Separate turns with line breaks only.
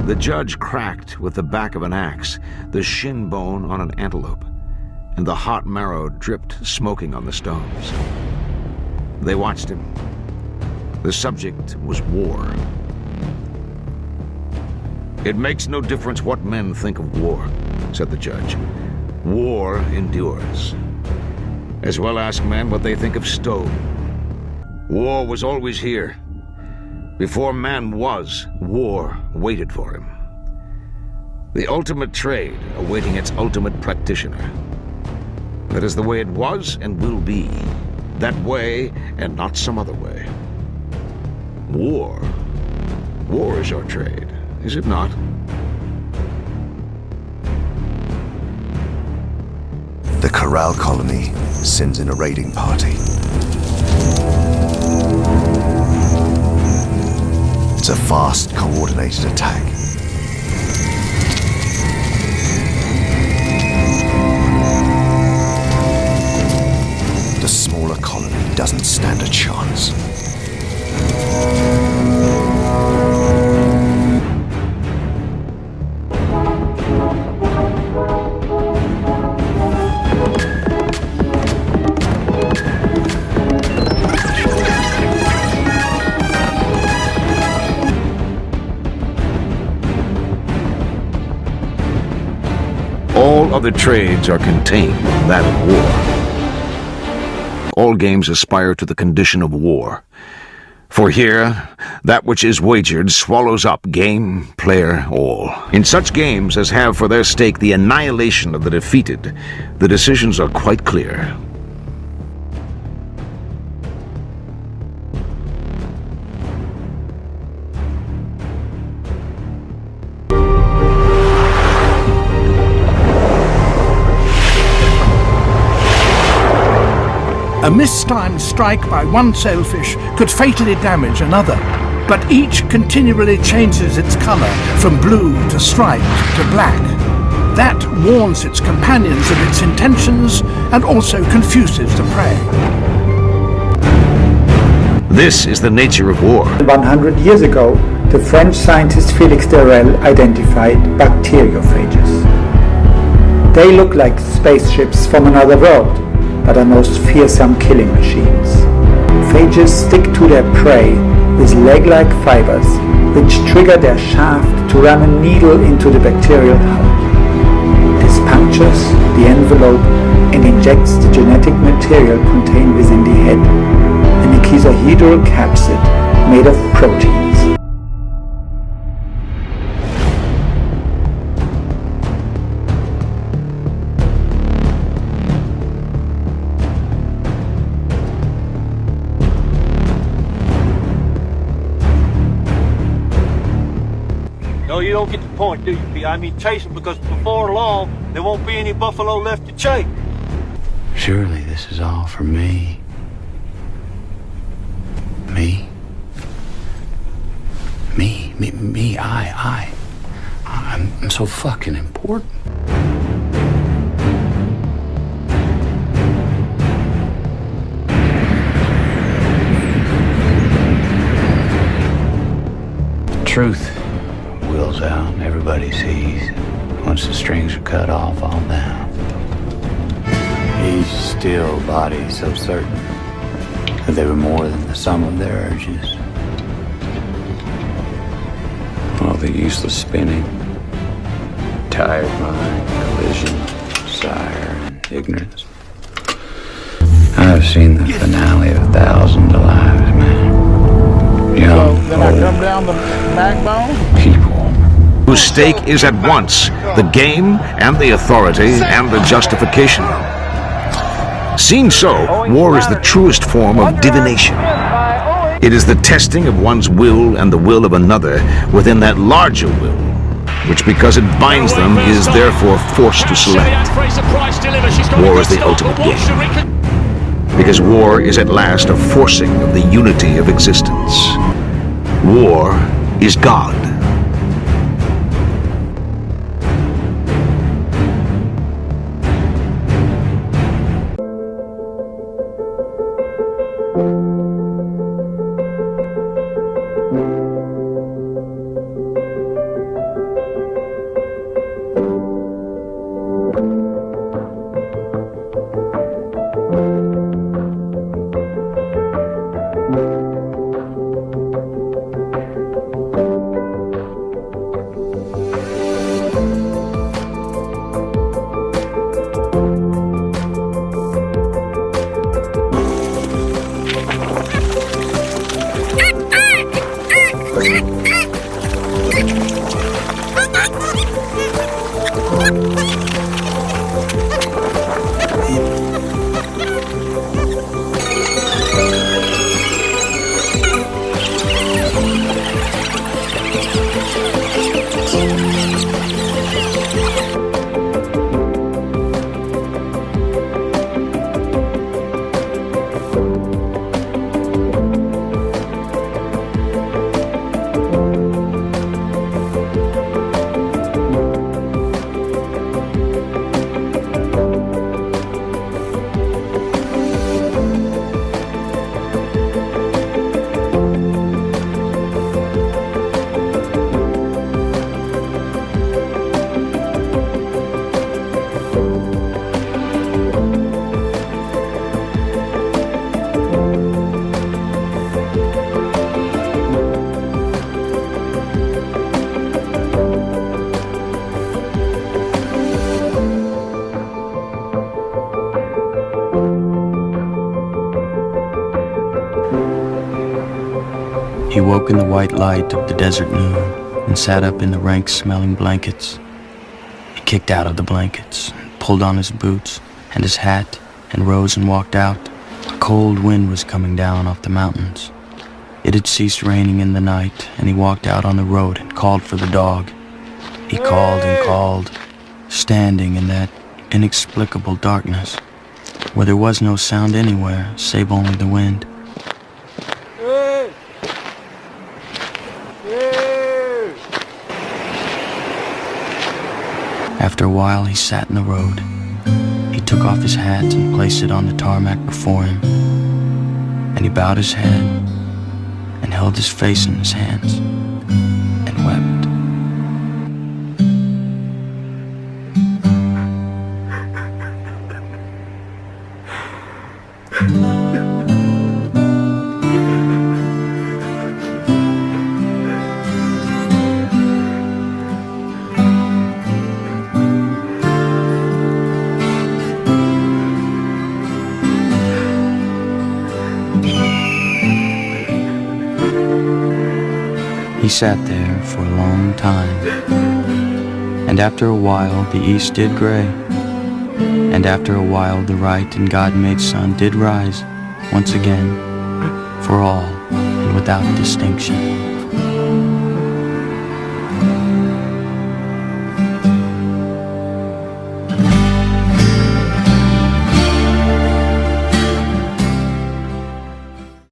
The judge cracked with the back of an axe the shin bone on an antelope, and the hot marrow dripped smoking on the stones. They watched him. The subject was war. "It makes no difference what men think of war," said the judge. "War endures. As well ask men what they think of stone. War was always here. Before man was, war waited for him. The ultimate trade awaiting its ultimate practitioner. That is the way it was and will be. That way and not some other way. War. War is your trade, is it not?"
The Corral colony sends in a raiding party. It's a fast, coordinated attack. The smaller colony doesn't stand a chance.
All other trades are contained in that of war. All games aspire to the condition of war. For here, that which is wagered swallows up game, player, all. In such games as have for their stake the annihilation of the defeated, the decisions are quite clear.
A mistimed strike by one sailfish could fatally damage another, but each continually changes its color from blue to striped to black. That warns its companions of its intentions and also confuses the prey.
This is the nature of war.
100 years ago, the French scientist Félix d'Herelle identified bacteriophages. They look like spaceships from another world, but are most fearsome killing machines. Phages stick to their prey with leg-like fibers, which trigger their shaft to ram a needle into the bacterial hull. This punctures the envelope and injects the genetic material contained within the head, an icosahedral capsid made of proteins.
No, you don't get the point, do you, P? I mean, chase them, because before long, there won't be any buffalo left to chase.
Surely this is all for me. Me? Me, I'm so fucking important. Truth wheels out, everybody sees. Once the strings are cut off, all down. Each still body so certain that they were more than the sum of their urges. All the useless spinning, tired mind, collision, desire, and ignorance. I've seen the finale of 1,000 lives, man. Young,
Then I come down the backbone?
people.
Whose stake is at once the game and the authority and the justification. Seen so, war is the truest form of divination. It is the testing of one's will and the will of another within that larger will, which because it binds them is therefore forced to select. War is the ultimate game, because war is at last a forcing of the unity of existence. War is God.
woke in the white light of the desert noon and sat up in the rank-smelling blankets. He kicked out of the blankets, pulled on his boots and his hat, and rose and walked out. A cold wind was coming down off the mountains. It had ceased raining in the night, and he walked out on the road and called for the dog. He called and called, standing in that inexplicable darkness, where there was no sound anywhere save only the wind. After a while, he sat in the road. He took off his hat and placed it on the tarmac before him, and he bowed his head and held his face in his hands and wept. He sat there for a long time, and after a while the east did gray, and after a while the right and God-made sun did rise once again, for all and without distinction.